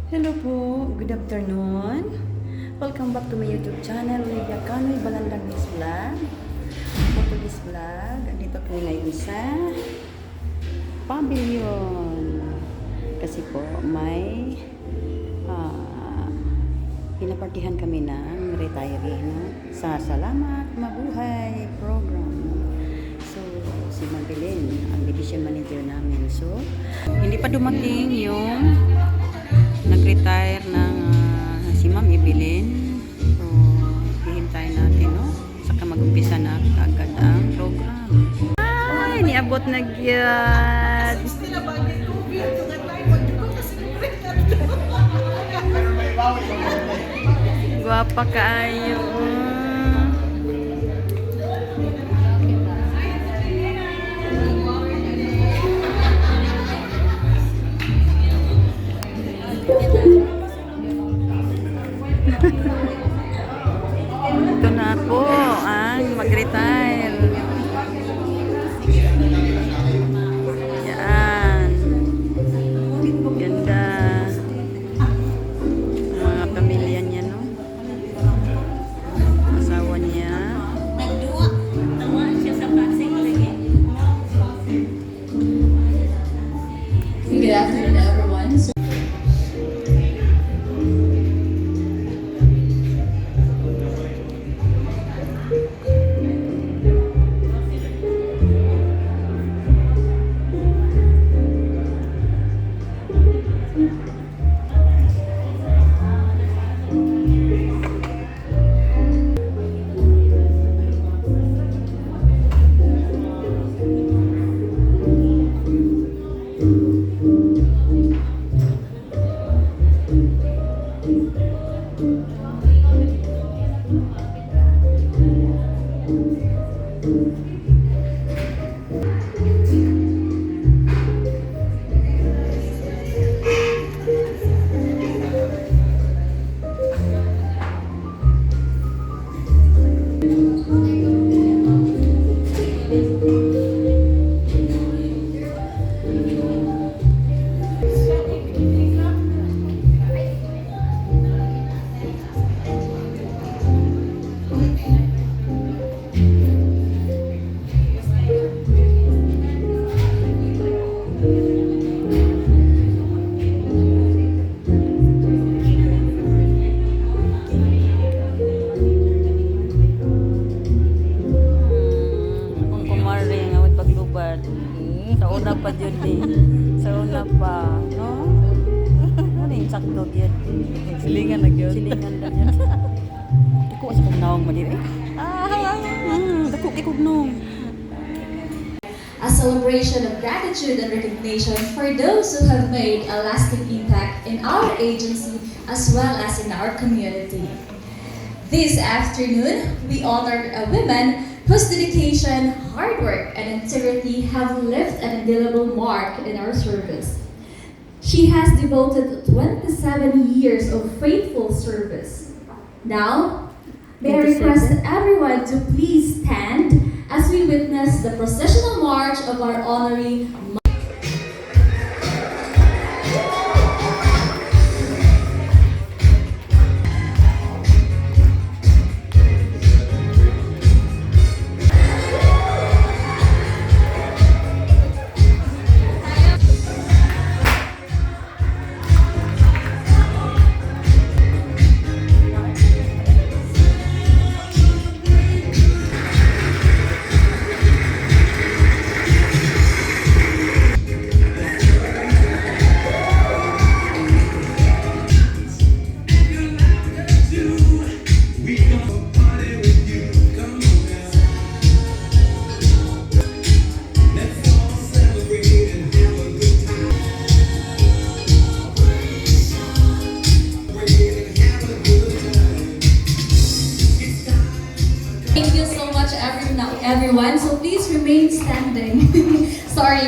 Hello po, good afternoon. Welcome back to my YouTube channel, Olivia Canoy Balandangis Vlog. Portuguese Vlog. Andito kami ngayon sa pavilion. Kasi po may pinapartihan kami ng retiree, no? Sa Salamat Mabuhay program. So, si Madeline, ang division manager namin. So, hindi pa dumating yung nag-retire ng si Ma'am Evelyn. So, hihintayin natin, no? Saka mag-umpisa na agad ang program. Ay, niabot na gyud. Guwapa kaayo. Ito na po ang mag-retire. Yan. Ganda. Mga pamilya niya, no? Asawa niya. Tawa siya sa passing lagi. Good afternoon, everyone. Kung kumaring, awit paglubad. Sa una pa yun eh. Sa una pa. No? Ano yung sakto yun? Silingan na yun. Silingan lang yan. Dako sa kong nawang madiri. Dako kikog nung. A celebration of gratitude and recognition for those who have made a lasting impact in our agency as well as in our community. This afternoon, we honor women whose dedication, hard work, and integrity have left an indelible mark in our service. She has devoted 27 years of faithful service. Now, may I request everyone to please stand as we witness the processional march of our honoree. Thank you so much, everyone. So please remain standing.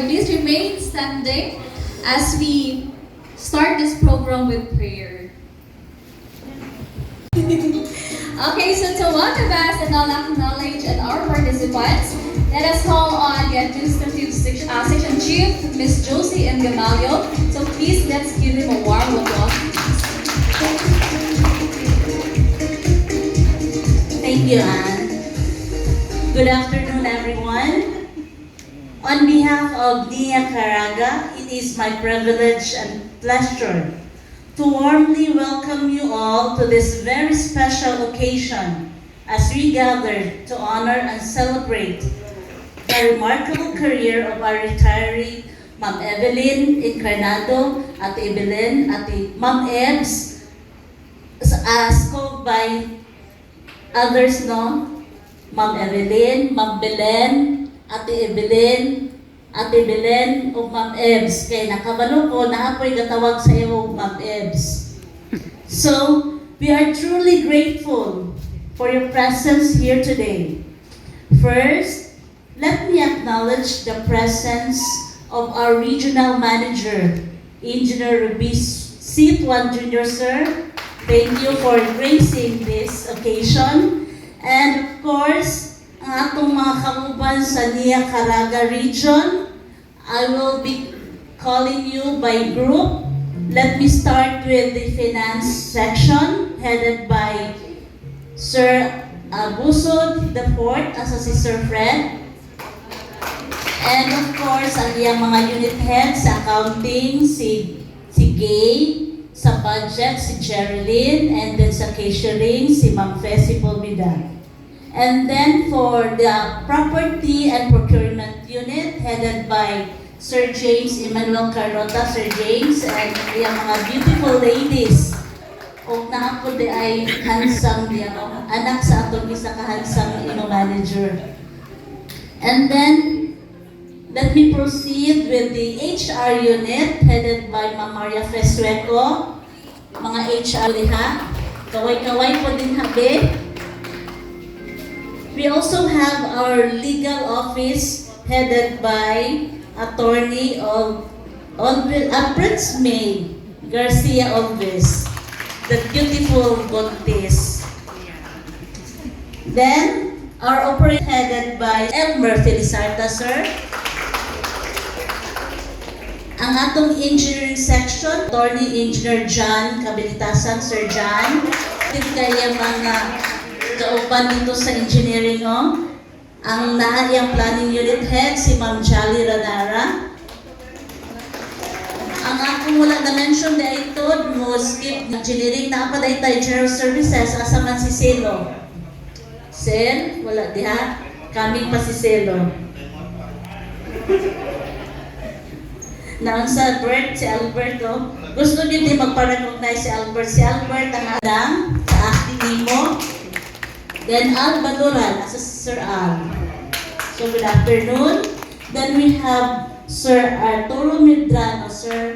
Please remain standing as we start this program with prayer. Okay, so to welcome us and all acknowledge and our participants, let us call on the Administrative Section Chief, Ms. Josie M. Gamalio. So please please let's give him a warm welcome. Thank you, Anne. Good afternoon, everyone. On behalf of Nia Caraga, it is my privilege and pleasure to warmly welcome you all to this very special occasion as we gather to honor and celebrate the remarkable career of our retiree, Ma'am Evelyn Encarnado, Ate Evelyn, Ate Ma'am Ebs, as called by others, no? Ma'am Evelyn, Ma'am Belen, Ate Evelyn, Ate Belen, o Ma'am Ebs. Kaya nakabalo ko na ako'y gatawag sa iyo, Ma'am Ebs. So, we are truly grateful for your presence here today. First, let me acknowledge the presence of our regional manager, Engineer Rubis Situan Jr. Sir. Thank you for gracing this occasion. And of course, ang atong mga kauban sa Nia Caraga region, I will be calling you by group. Let me start with the finance section headed by Sir Busod IV, as si Sir Fred. And of course, ang iyang mga unit heads sa accounting, si Gay, sa budget, si Jerilyn, and then sa cashiering, si Ma'am Fessy Polbida. And then for the property and procurement unit, headed by Sir James Emmanuel Carlota, Sir James, and iyang mga beautiful ladies. O na ako di ay handsome di ano, anak sa atong isa ka handsome ino manager. And then, let me proceed with the HR unit headed by Ma'am Maria Fesueco. Mga HR liha, kaway-kaway po din habi. We also have our legal office headed by Attorney Prince May Garcia Alves, the beautiful Bontes. Then, our operator headed by Elmer Felizarta, sir. Ang atong engineering section, Attorney Engineer John Kabilitasan, Sir John. Kaya mga kauban dito sa engineering, no? Ang naayang planning unit head, si Ma'am Jolly Radara. Ang akong wala na-mention na ito, mo skip engineering na apa dahil tayo general services, asa man si Selo. Sen, wala diha, kaming pa si Selo. Naon sa Albert, si Alberto. Gusto niyo din magpa-recognize si Albert. Si Albert ang adang sa acting nimo. Then Al Baluran, as Sir Al. So good afternoon. Then we have Sir Arturo Medrano, Sir.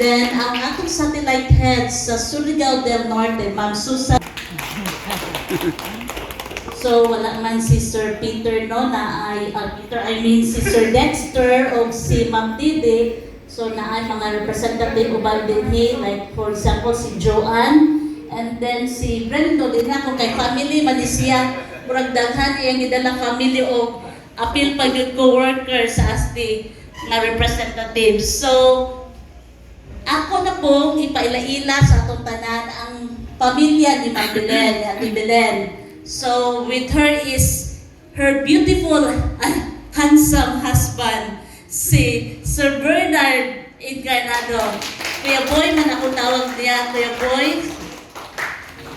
Then ang atong satellite heads sa Surigao del Norte, Ma'am Susan. So wala man si Sir Peter, no, na ay si Sir Dexter o si Ma'am Didi. So na ay mga representative ubal din like for example si Joanne. And then si Brendo din ako kay family Manisya, murag daghan iyang gidala family o appeal pa yung co-workers sa ASTI na representatives. So ako na po ipaila-ila sa atong tanan ang pamilya ni Ma'am Belen, ni Ate Belen. So with her is her beautiful handsome husband, si Sir Bernard Encarnado. Kuya Boy man ako tawag niya, Kuya Boy.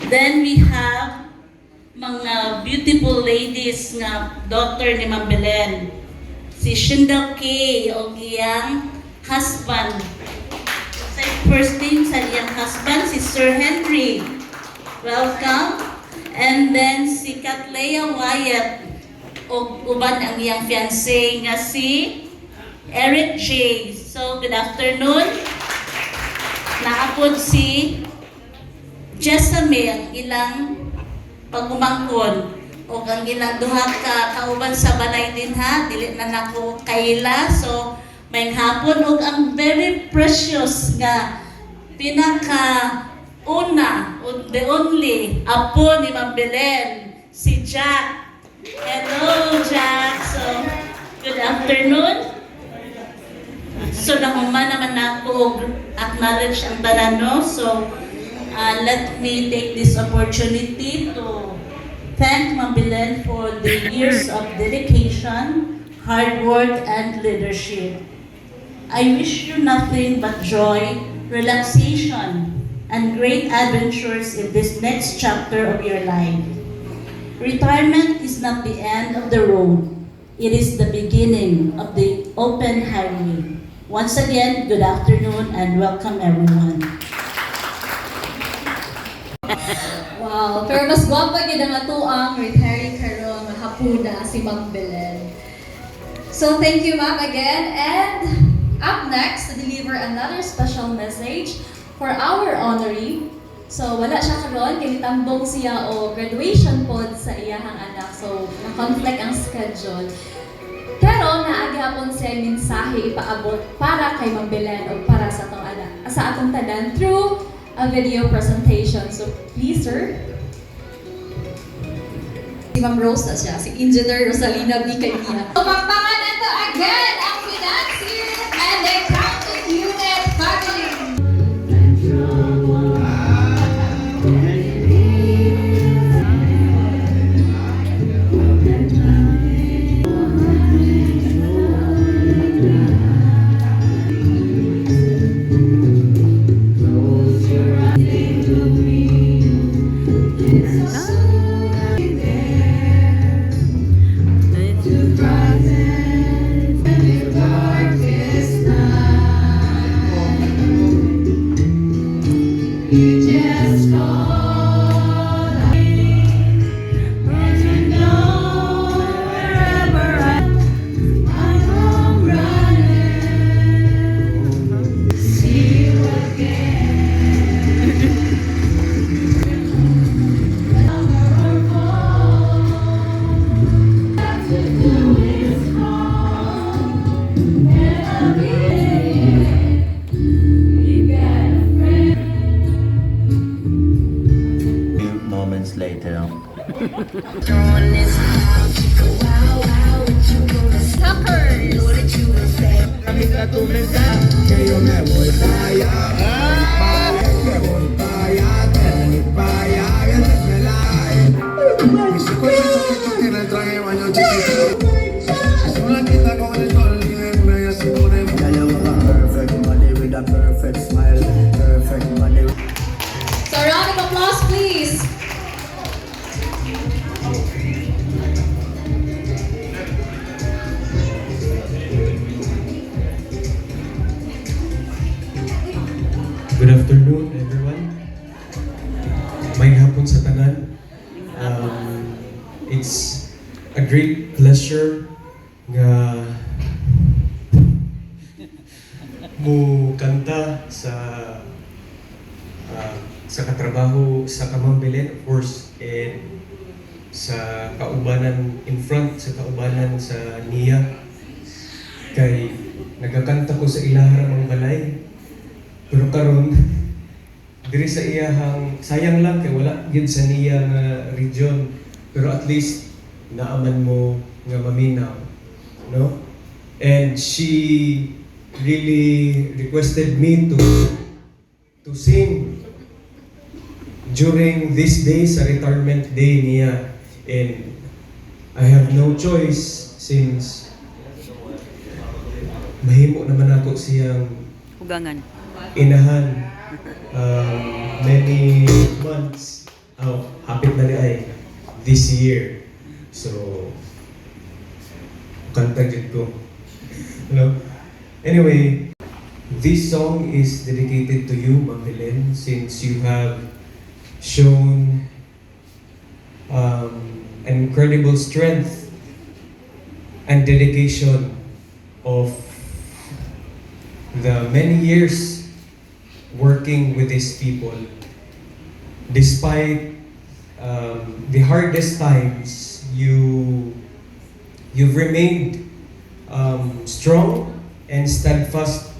Then we have mga beautiful ladies nga daughter ni Ma'am Belen. Si Shindal K. o iyang husband. Sa first name sa iyang husband, si Sir Henry. Welcome. And then si Katlea Wyatt o uban ang iyang fiancé nga si Eric J. So good afternoon. Naapod si Jessamy ang ilang pagumangkon o ang ilang duha ka kauban sa balay din ha, dili na nako kaila. So may hapon og ang very precious nga pinaka una o the only apo ni Ma'am Belen, si Jack. Hello Jack. So good afternoon. So nahuman naman ako acknowledge ang tanan, no? So let me take this opportunity to thank Ma'am Belen for the years of dedication, hard work, and leadership. I wish you nothing but joy, relaxation, and great adventures in this next chapter of your life. Retirement is not the end of the road. It is the beginning of the open highway. Once again, good afternoon and welcome everyone. Wow, pero mas gwapa gid ang atuang retiring karon nga hapuna si Ma'am Belen. So thank you Ma'am again, and up next to deliver another special message for our honoree. So wala siya karon kay tambong siya o graduation pod sa iyahang anak. So na-conflict ang schedule. Pero naagihapon siya mensahe ipaabot para kay Ma'am Belen o para sa atong anak, sa atong tanan through a video presentation. So please sir. Si Ma'am Rose na siya, si Engineer Rosalina B. Kanya. Pagpangan na to again ang financier and the accounting unit family. Few moments later. Que yo me voy para allá, me voy para allá, te voy para allá, y ese cuerpito que tú tienes traje baño chiquito, es una quita con el sol y de ella se pone. Yeah, you have a perfect body with a perfect smile, perfect body. So a round of applause please. Good afternoon, everyone. May hapon sa tanan. It's a great pleasure nga mo kanta sa katrabaho sa Ma'am Belen, of course, and sa kaubanan in front, sa kaubanan sa niya. Kay nagakanta ko sa ilahara mga balay. Pero karon diri sa iyahang sayang lang kay wala gid sa niya nga region, pero at least naaman mo nga maminaw, no? And she really requested me to sing during this day sa retirement day niya, and I have no choice since mahimo naman ako siyang Hugangan. inahan many months. Hapit na ay this year. So, kanta jud ko. No? Anyway, this song is dedicated to you, Ma'am Belen, since you have shown an incredible strength and dedication of the many years working with these people. Despite the hardest times, you've remained strong and steadfast,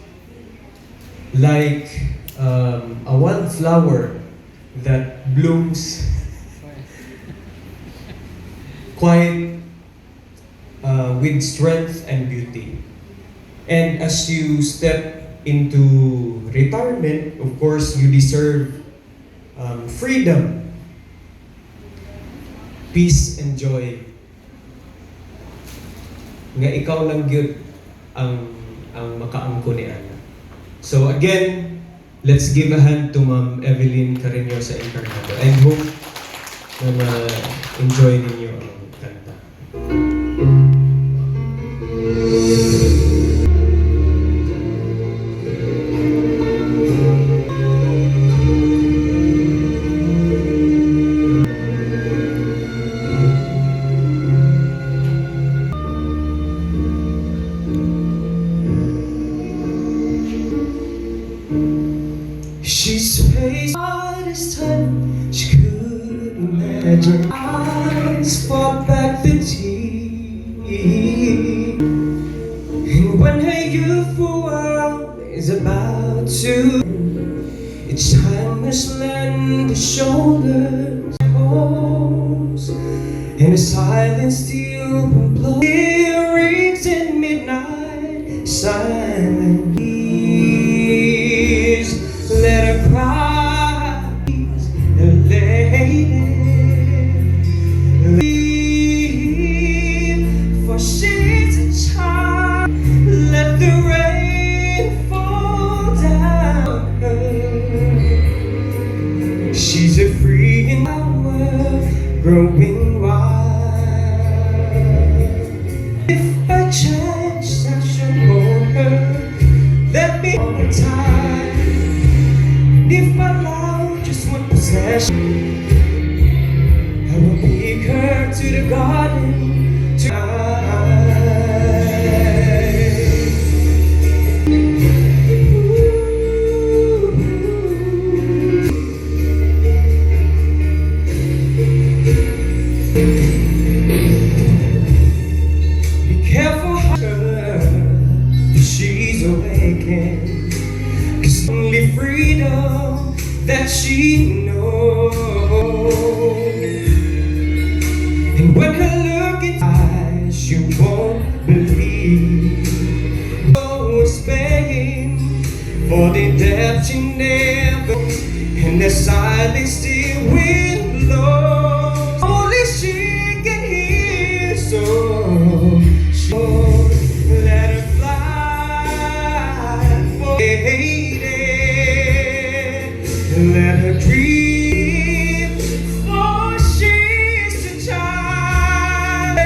like a wildflower that blooms quite with strength and beauty. And as you step into retirement, of course, you deserve freedom, peace, and joy. Nga ikaw lang gyud ang makaangko ni Ana. So again, let's give a hand to Ma'am Evelyn Cariñosa Encarnado and hope na ma-enjoy ninyo ang kanta. She's faced hardest time she could imagine. Eyes fought back the tears. And when her youthful world is about to, it's time to lend a shoulder pose. And the silence still blows. It rings in midnight silence. Let her cry, lady, leave, for she's a child. Let the rain fall down her. She's a free flower growing wild. If by chance I should hold her, let me all the time. If my love just one possession, I will take her to the garden Be careful how she's awakened. It's only freedom that she knows. And when her look in eyes, you won't believe. Oh, it's paying for the debt she never. And the silence still will blow. Only she can hear, so she let her fly for let her dream, for she's a child.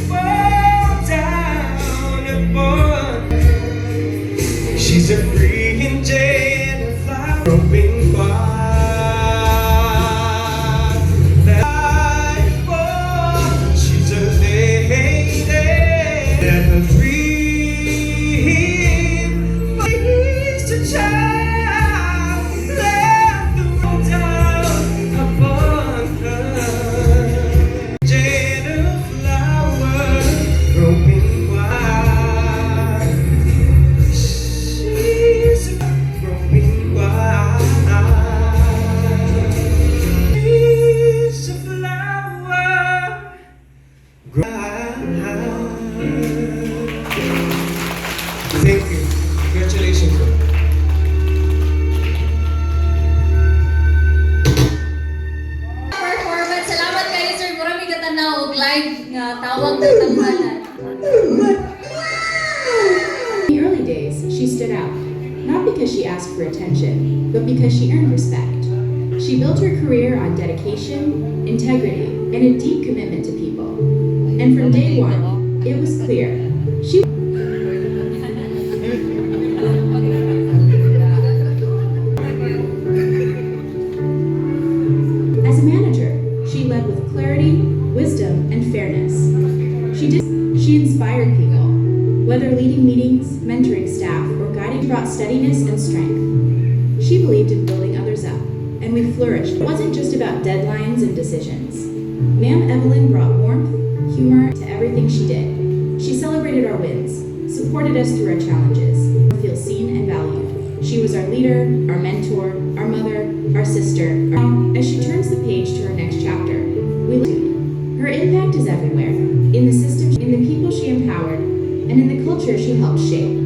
Fall down upon her. She's a free and gentle flower growing wild. She's a lady. Let her dream, for she's a child. Thank you. Congratulations, sir. Performance. Salamat kayo, sir. Marami ka tanaw og live nga tawag ng tanghalan. In the early days, she stood out, not because she asked for attention, but because she earned respect. She built her career on dedication, integrity, and a deep commitment to people. And from day one, it was clear she As a manager, she led with clarity, wisdom, and fairness. She inspired people, whether leading meetings, mentoring staff, or guiding, brought steadiness and strength. She believed in building others up, and we flourished. It wasn't just about deadlines and decisions. Ma'am Evelyn brought warmth, humor to everything she did. She celebrated our wins, supported us through our challenges, feel seen and valued. She was our leader, our mentor, our mother, our sister. Now, as she turns the page to her next chapter, her impact is everywhere, in the system, in the people she empowered, and and in the culture she helped shape.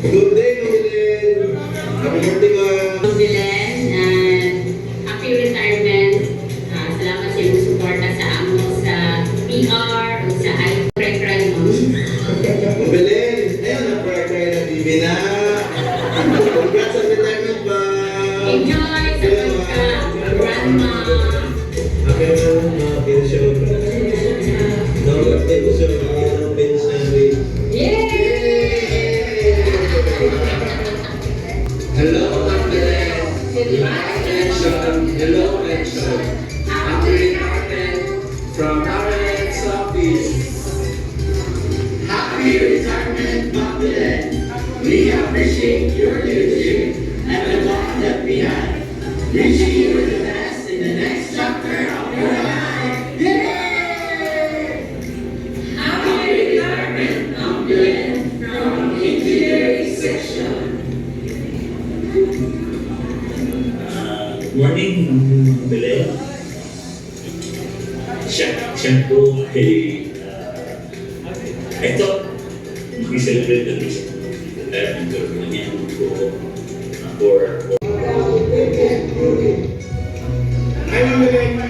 Good day, Nobilin. Happy birthday, ma'am. Dylan, and happy retirement. Salamat sa iyong suporta sa amo sa PR o sa i-cry mo. Nobilin, ayun, na-pray na bibi na. Congrats on retirement, ma'am. Enjoy sa pagka-grandma. Okay, ma'am. Pension. No, pension. Pension. Yay! Hello, Nobilin. Hello, pension. Happy retirement from RX office. Happy retirement, Nobilin. We appreciate your leadership and the life that we had. Wishing you the best in the next chapter of your life. Yay! Happy retirement, Nobilin, from engineering section. Morning, Belen. Siya po ay ito, mag-celebrate na rin siya. Dahil ito naman ko for Ay, Ma'am Belen,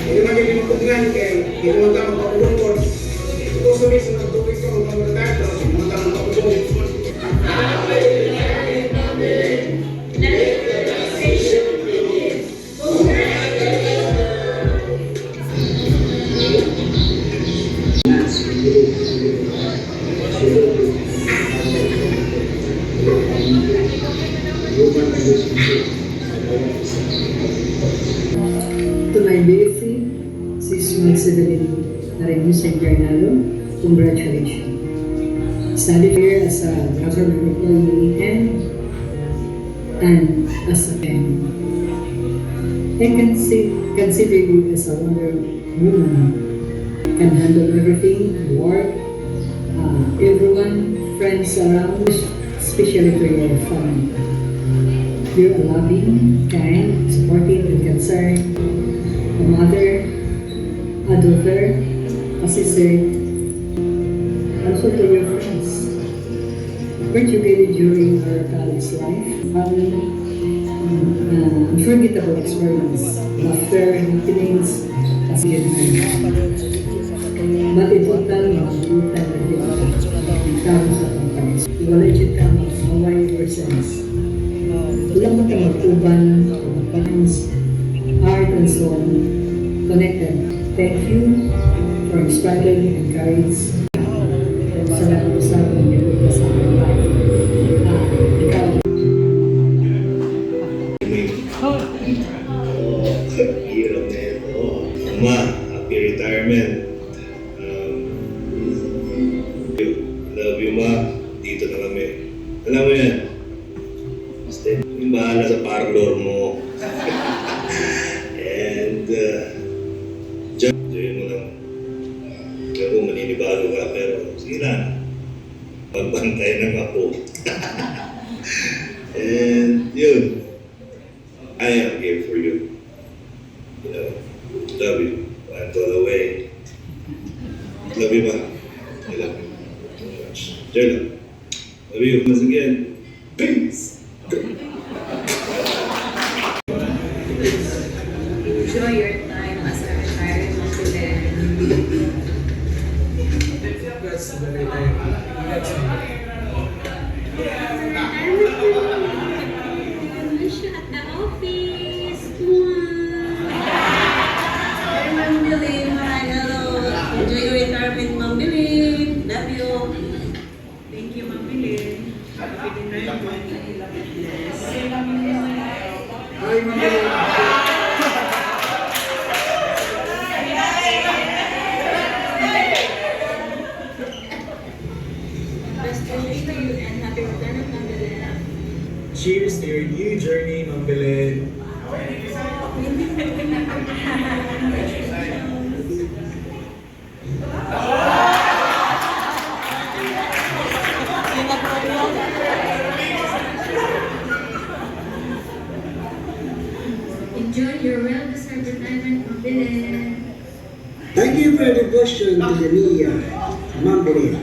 hindi magiging matutunan kay hindi mo tama kapulungkot. Ito sa mga sinatubig ko ng pamatayan, tapos hindi mo tama kapulungkot. To my BFC, 6 months Evelyn Naremusa Garnalo, congratulations. Studied here as a government employee and as a fan. I consider you as a wonder woman. Can handle everything, work, everyone, friends around, especially for your family. You're a loving, kind, supportive, and concerned, a mother, a daughter, a sister, also to your friends. Particularly during our college life, unforgettable experience, laughter, happenings, as you know. But in total, mabutan na din ikaw sa pagkakas. Iwala dyan ka mag-away or sense. Wala mo ka mag-uban, mag-pans, art and so on, connected. Thank you for inspiring and encouraging. ba? Dito na kami. Alam mo yan. Basta yung bahala sa parlor mo. And, enjoy mo lang. Kaya kung maninibago ka, pero sige na. Pagbantay ng ako. And, yun. I am here for you. You know, love you. I'm all the way. Love you, ma. I love you. Jerna. Love you once again. Peace. Enjoy your time as a retired student. That's very nice. At the office. Hi, Ma'am Bilin. Enjoy your retirement, Ma'am Bilin. Love you. Thank you, Ma'am Bilin. Happy retirement. Hi, Ma'am. Best wishes to you and happy retirement, Ma'am Bilin. Cheers to your new journey, Ma'am Belen. Enjoy your well-deserved retirement, Ma'am Bilin. Thank you for your devotion to the Nia, Ma'am Belen.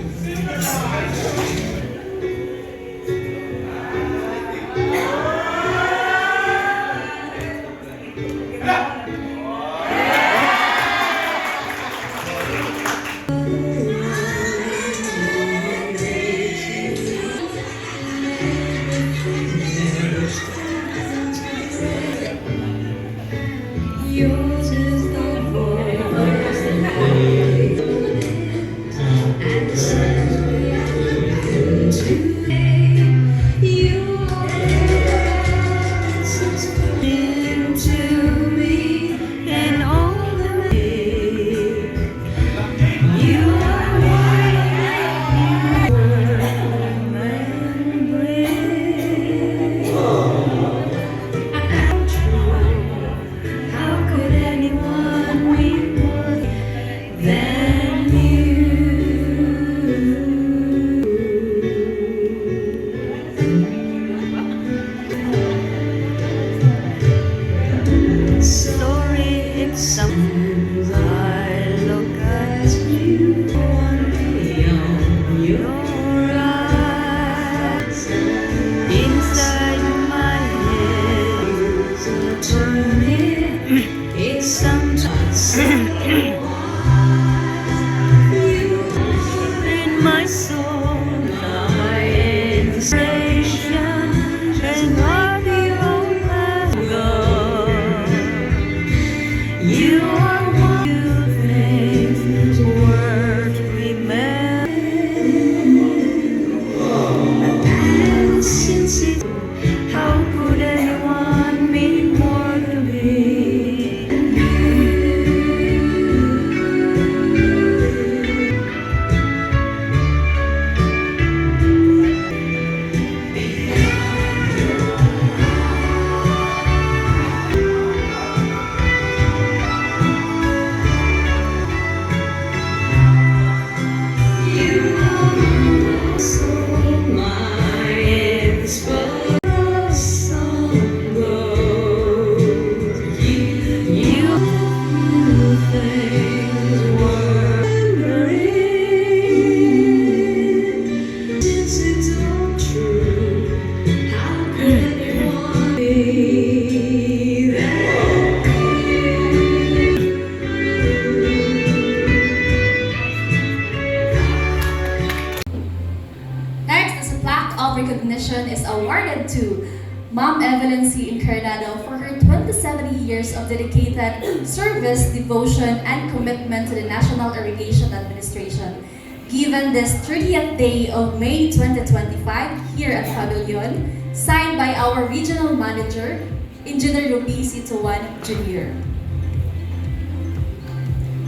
Recognition is awarded to Ma'am Evelyn C. Encarnado for her 27 years of dedicated service, devotion, and commitment to the National Irrigation Administration. Given this 30th day of May 2025 here at Pavilion, signed by our Regional Manager, Engineer Ruby Situan Jr.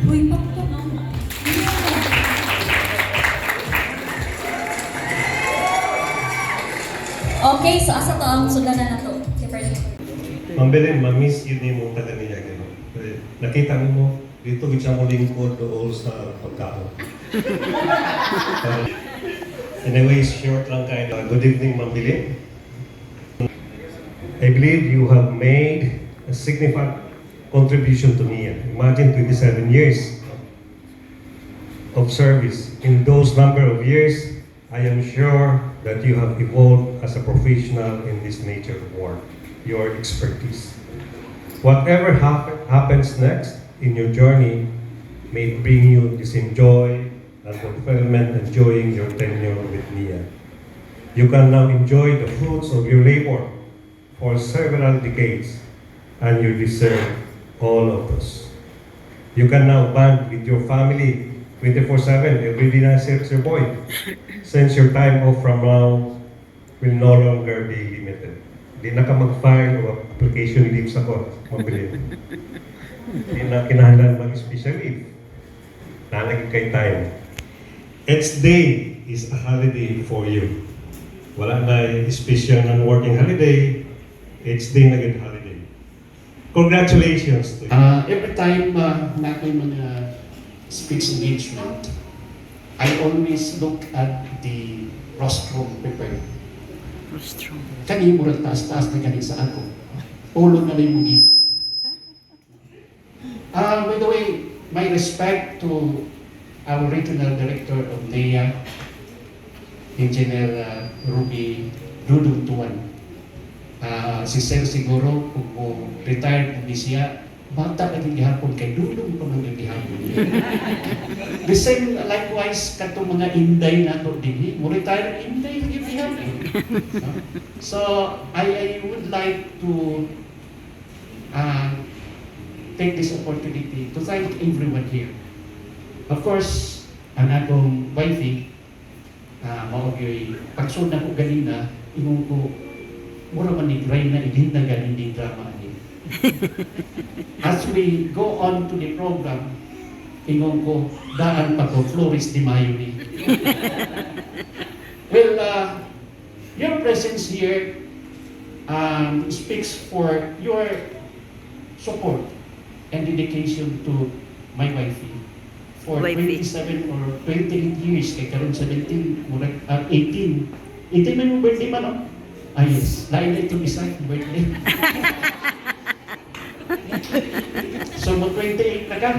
Uy, pakpak. Okay, so asa to ang sudanan na to? Ma'am Belen, ma-miss yun yung mong taga niya. Nakita mo, dito kita mo lingkod doon sa pagkaon. Anyway, short lang kayo. Good evening, Ma'am Belen. I believe you have made a significant contribution to NIA. Imagine 27 years of service. In those number of years, I am sure that you have evolved as a professional in this nature of work, your expertise. Whatever happens next in your journey may bring you the same joy and fulfillment enjoying your tenure with NIA. You can now enjoy the fruits of your labor for several decades, and you deserve all of those. You can now bond with your family 24/7, every day na Sir Boy. Since your time off from now will no longer be limited. Di na ka mag-file o application leave sa court, mabilin. Di na kinahanglan mag-special leave. Nalagay kay time. Each day is a holiday for you. Wala na special non-working holiday. Each day na good holiday. Congratulations to you. Every time na ako'y mga speech engagement, I always look at the rostrum paper. Rostrum. Kani murag taas-taas na kani sa ako. Ulo na rin mong ima. By the way, my respect to our regional director of NEA, Engineer Ruby Dudong Tuan. Si Sir siguro, kung retired na siya, bata na din gihapon kay Dudong pa mga gihapon. The same likewise kato mga Inday na to din, mo retire Inday na gihapon. So I would like to take this opportunity to thank everyone here. Of course, ang akong wifey, mao'y pagsod na ko ganina, ingon ko, mura man ni Gray na ilin na ganin di drama ani. As we go on to the program, ingon ko, daan pa ko, Flores de Mayo ni. Well, your presence here speaks for your support and dedication to my wifey for 27 or 28 years, kay karon 17, 18. 18 man yung birthday man, no? Yes, lain na itong isa, birthday. So, mag-28 na ka?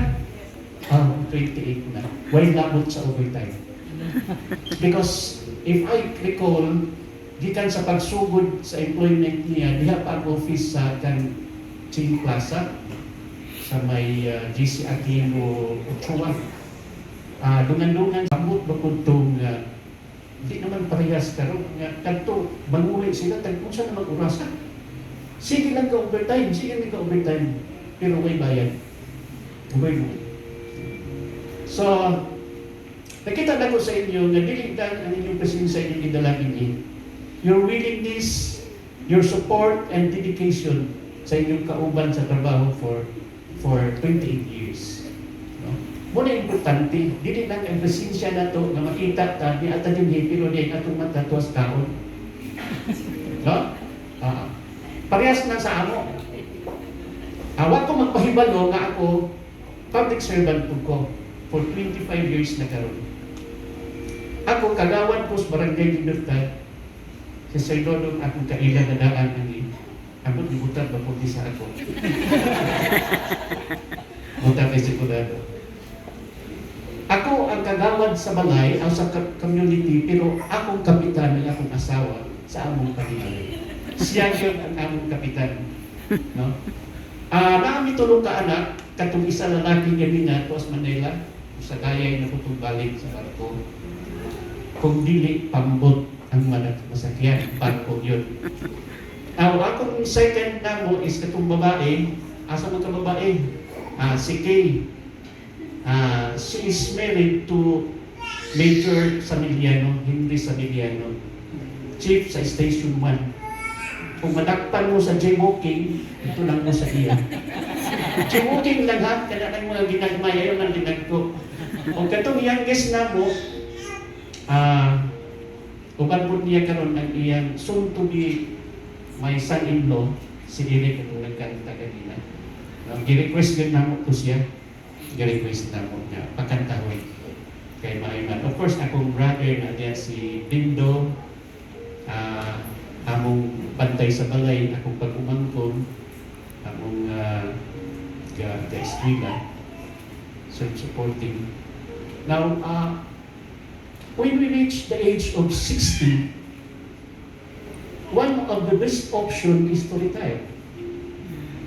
28 na. Why labot sa overtime? Because, if I recall, gikan sa pagsugod sa employment niya, diha pa ang office sa Ching Plaza, sa may GC Aquino Ochoa. Dungan-dungan, samot bakod itong hindi naman parehas karon nga kanto mangulit sila tag unsa na mag-urasa. Sige lang ka overtime, pero may bayad. So, nakita na ko sa inyo na diligdan ang inyong presensya sa inyong gidalangin ni. Your willingness, your support and dedication sa inyong kauban sa trabaho for 28 years. Muna importante, dili lang ang presensya na to na makita ta di ata din pero di atong mata tuwas kaon. No? Parehas na sa amo. Awat ko magpahibalo nga ako public servant ko for 25 years na karon. Ako kagawan ko sa barangay Libertad sa Saydodong akong kailan na daan ani. Ako dibutan ba po sa ako. Buta kay sigurado. Ako ang kagawad sa balay, ang sa community, pero akong kapitan ng akong asawa sa among pamilya. Siya yun ang among kapitan. No? Naami tulong ka anak, katong isa lalaki gabi nga sa Manila, sa gayay na balik sa barko. Kung dili pambot ang masakyan, barko yun. Akong second na mo is katong babae, asa mo ka babae? Si Kay. She is married to Major Samiliano, Henry Samiliano, Chief sa Station 1. Kung madakpan mo sa jaywalking, ito lang mo sa iya. Jaywalking lang ha, kaya ng mga ginagmaya yung ang ginag ko. Kung katong youngest na mo, Uban po niya karon ang iyang soon to be my son-in-law, si Eric kung nagkanta kanina. Gi-request din namo po siya. Gi-request namo niya pakantahon kay Maiman. Of course, akong brother na diya si Dindo, among bantay sa balay, akong pag-umangkon, among ga-eskwela, so supporting. Now, when we reach the age of 60, one of the best option is to retire.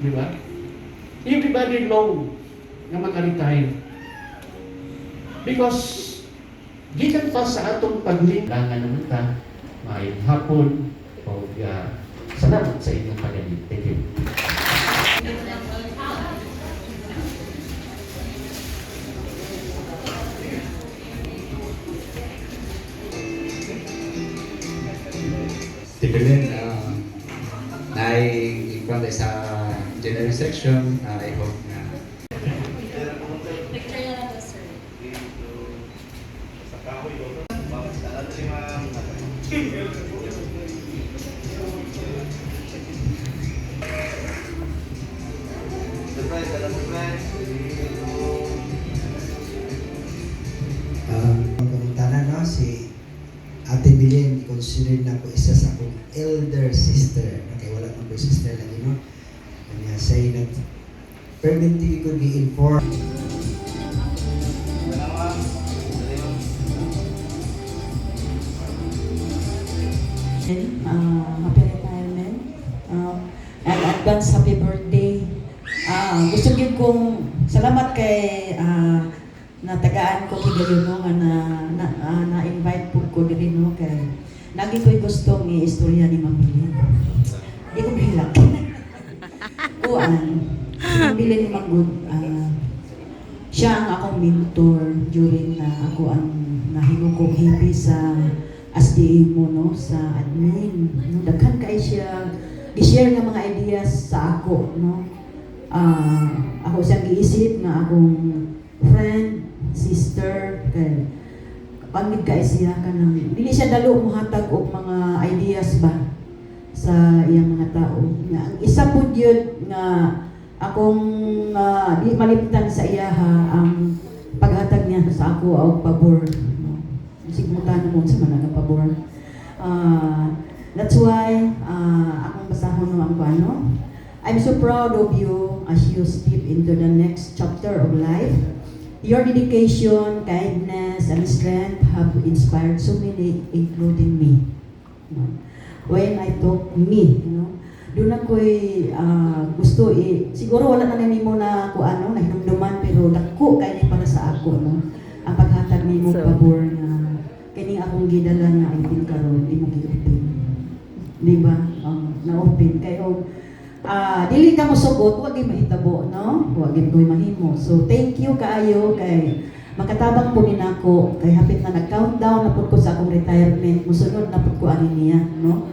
Di ba? Everybody know na maka-retire. Because gikan pa sa atong paglingangan naman ta, may hapon o salamat sa inyong pagalit. Thank you. Tipilin, na-ikuan tayo sa general section. I hope na Picture na lang, sir. Pagkamutana, no, si Ate Bilin, considered na ko isa sa akong elder sister. Okay, wala man ko sister lagi, no? Kanya say na permanently ko gi-inform. Happy retirement. And advance happy birthday. Gusto ko kong salamat kay natagaan ko kay Gayon nga na-invite po ko din no kay lagi ko'y gustong i-istorya ni Ma'am Bilin. Di ko hilak. Kuan, Ma'am Bilin ni Magud, siya ang akong mentor during na ako ang nahimo kong hibi sa SDA mo, no, sa admin. No, daghan kay siya i-share nga mga ideas sa ako, no. Ako siyang giisip na akong friend, sister, kay pangit kay siya ka ng dili siya dalo mohatag og mga ideas ba sa iyang mga tao. Nga ang isa pud yun nga akong di malimtan sa iyaha ang paghatag niya sa ako og pabor. Sigmutan mo sa mga pabor. That's why akong basahon no ang ano. I'm so proud of you as you step into the next chapter of life. Your dedication, kindness, and strength have inspired so many, including me. When I talk me, doon ako'y gusto siguro wala na nimo na ko ano, na hinumduman, pero dako kay ni para sa ako, no? Ang paghatag nimo pabor na kini akong gidala nga ay karon di mo gi-open. Di ba? Na-open kayo. Dili ka mo sugot, huwag yung mahitabo, no? Huwag yung mahimo. So, thank you kaayo kay makatabang po din ako kay hapit na nag-countdown na po ko sa akong retirement. Musunod na po ko ani niya, no?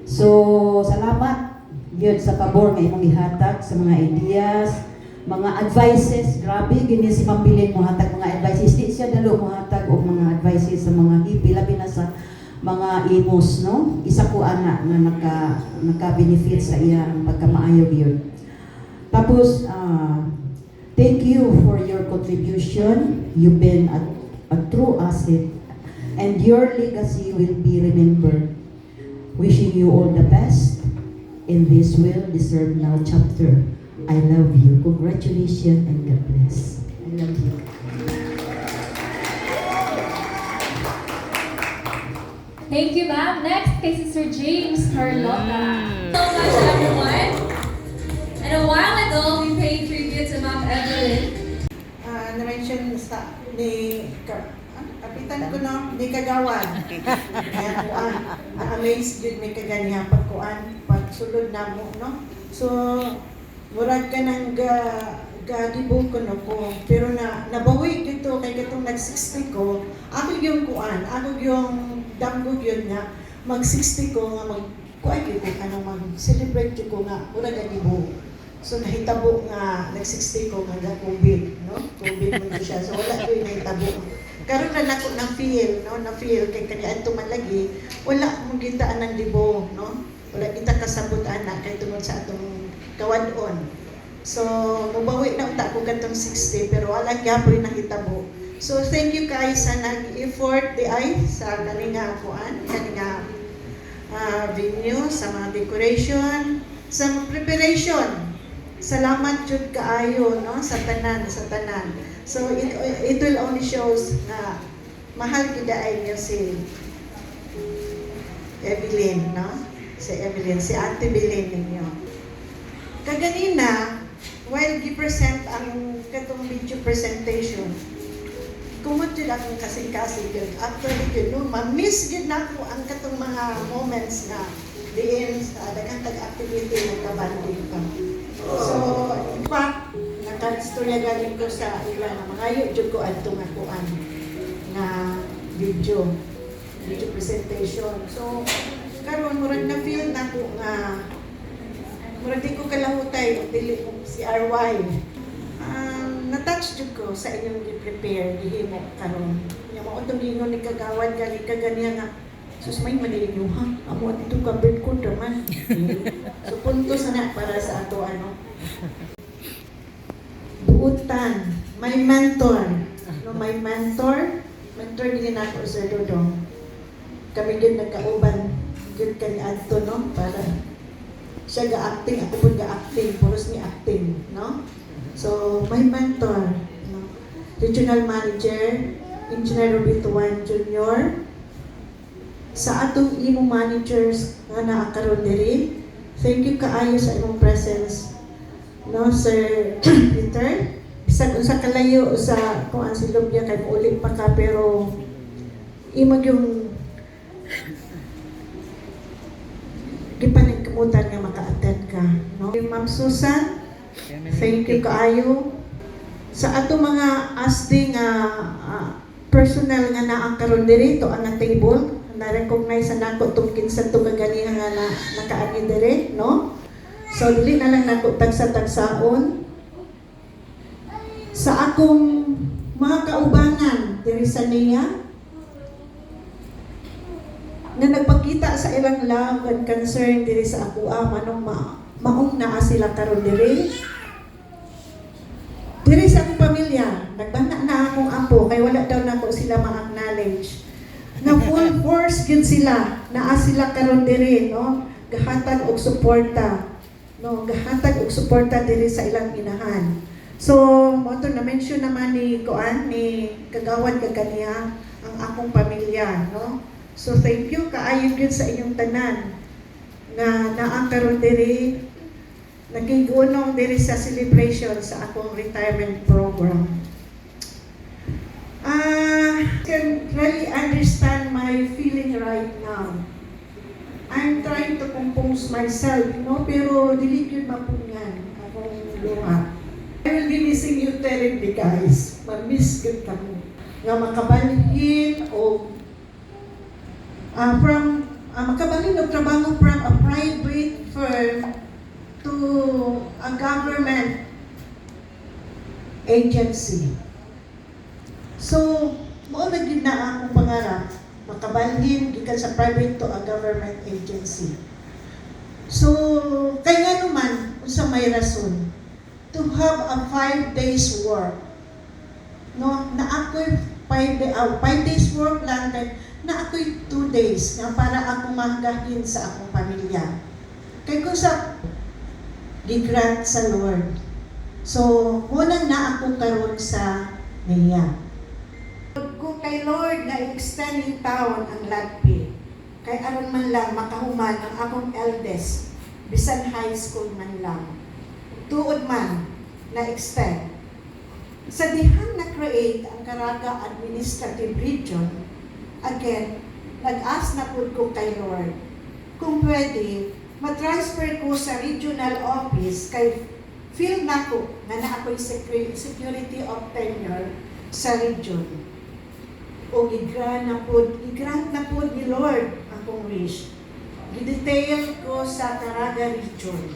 So, salamat yun sa pabor nga imong ihatag sa mga ideas, mga advices. Grabe, gini si Ma'am Bilin mo hatag mga advices. Di siya dalo mo hatag og mga advices sa mga hipi, labi na sa mga imos, no? Isa ko ana nga naka-benefit sa iya ang pagkamaayo yun. Tapos, thank you for your contribution. You've been a true asset and your legacy will be remembered. Wishing you all the best in this well-deserved now chapter. I love you. Congratulations and God bless. I love you. Thank you, ma'am. Next kay Sister James Carlota. So much, everyone. And a while ago, we paid tribute to Ma'am Evelyn. Na-mention sa ni kapitan ko no, ni Kagawan. Kaya kuan, na-amaze yun may kaganiya pagkuan, pagsulod na mo, no? So, murag ka nang gadibong ko no ko. Pero nabawi dito kay katong nag-60 ko, ako yung kuan, ako yung damgog yun nga, mag-60 ko nga, kuan yun ko, mag-celebrate ko nga, murag gadibong. So nahitabo nga, nag-60 ko nga na COVID, no? COVID mo siya, so wala ko yung nahitabo. karon na nako na feel, no, na feel kay kaniadto man lagi wala mo gitaan ng libo, no, wala kita kasabot ana kay tungod sa atong kawadon. So mubawi na unta ko katong 60 pero wala gyapon nahitabo. So thank you guys sa nag-effort di ay sa kaninga kuan kaninga venue, sa mga decoration, sa mga preparation. Salamat jud kaayo, no, sa tanan. So it will only shows na mahal gid ay niyo si Evelyn, no? Si Evelyn, si Ate Belen ninyo. Kaganina, while gi-present ang katong video presentation, kumot yun akong kasing-kasing yun. Actually yun, no, ma-miss yun na ako ang katong mga moments na diin sa daghang tag-activity ng kabanding pa. So, in fact, naka-istorya galing ko sa ilan na mga yun ko at tungakuan na video presentation. So, karon murag na feel na ko nga murag di ko kalahutay dili ko si RY. Na-touch jud ko sa inyong i-prepare gihimo karon. Nya mao tong gingon ni kagawad gali kaganiya nga sus may maninyo ha. Amo dito ka bird ko man. So punto sana para sa ato ano. Buutan, my mentor. No, my mentor din ako Sir Dodong. Kami din nagkauban gud kani adto no para siya ga-acting, ako po ga-acting, puros ni acting, no? So, my mentor, no? Regional Manager, Engineer Robito Juan Jr., sa atong imo managers nga naakaroon diri, thank you kaayo sa imong presence, no, Sir Peter. Bisag unsa kalayo sa kung ang silog niya kay ulit pa ka, pero imag yung gipanagkamutan nga maka-attend ka, no? Ma'am Susan, thank you kaayo sa ato mga asting personal nga naang karon diri to ang table na-recognize na nako tong kinsa to kaganiha nga nakaani diri, no? So dili na lang nako tagsa-tagsaon sa akong mga kaubanan diri sa niya na nagpakita sa ilang love and concern diri sa ako manong maong naa sila karon diri sa akong pamilya. Nagbana na akong apo kay wala daw nako sila ma-acknowledge na full force gyud sila naa sila karon diri, no, gahatag og suporta, no, gahatag og suporta diri sa ilang inahan. So mo to na mention naman ni kagawad kaniya ang akong pamilya, no. So thank you kaayo gyud sa inyong tanan na naang karon diri nagigunong diri sa celebration sa akong retirement program. Can really understand my feeling right now. I'm trying to compose myself, no, pero dili gyud mapungan akong luha. I will be missing you terribly, guys. Ma-miss gyud kamo nga makabalhin o makabalhin og trabaho from a private firm to a government agency. So, mo na gid na akong pangarap makabalhin gikan sa private to a government agency. So, kay nga naman unsa may rason to have a 5 days work. No, na ako'y 5 days work lang na ako'y 2 days nga para ako magahin sa akong pamilya. Kay kung sa gigrant sa Lord. So, unang na ako karon sa niya. Kung kay Lord na extend yung taon ang ladpi, kay aron man lang makahuman ang akong eldest, bisan high school man lang. Tuod man na extend. Sa dihang na-create ang Caraga Administrative Region, again, nag-ask na po ko kay Lord kung pwede ma-transfer ko sa regional office kay feel na ko nga na ako'y security of tenure sa region. O i-grant na po ni Lord akong wish. I-detail ko sa Caraga Region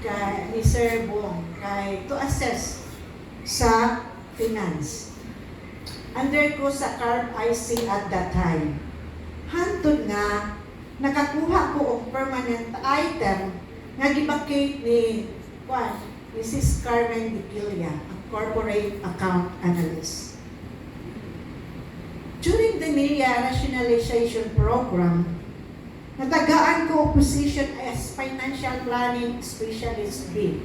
kay ni Sir Bong kay to assess sa finance. under ko sa CARB IC at that time. Hantod nga, nakakuha ko og permanent item nga gibakate ni Mrs. Carmen Diquilla, a corporate account analyst. During the NIA rationalization program, natagaan ko position as financial planning specialist B.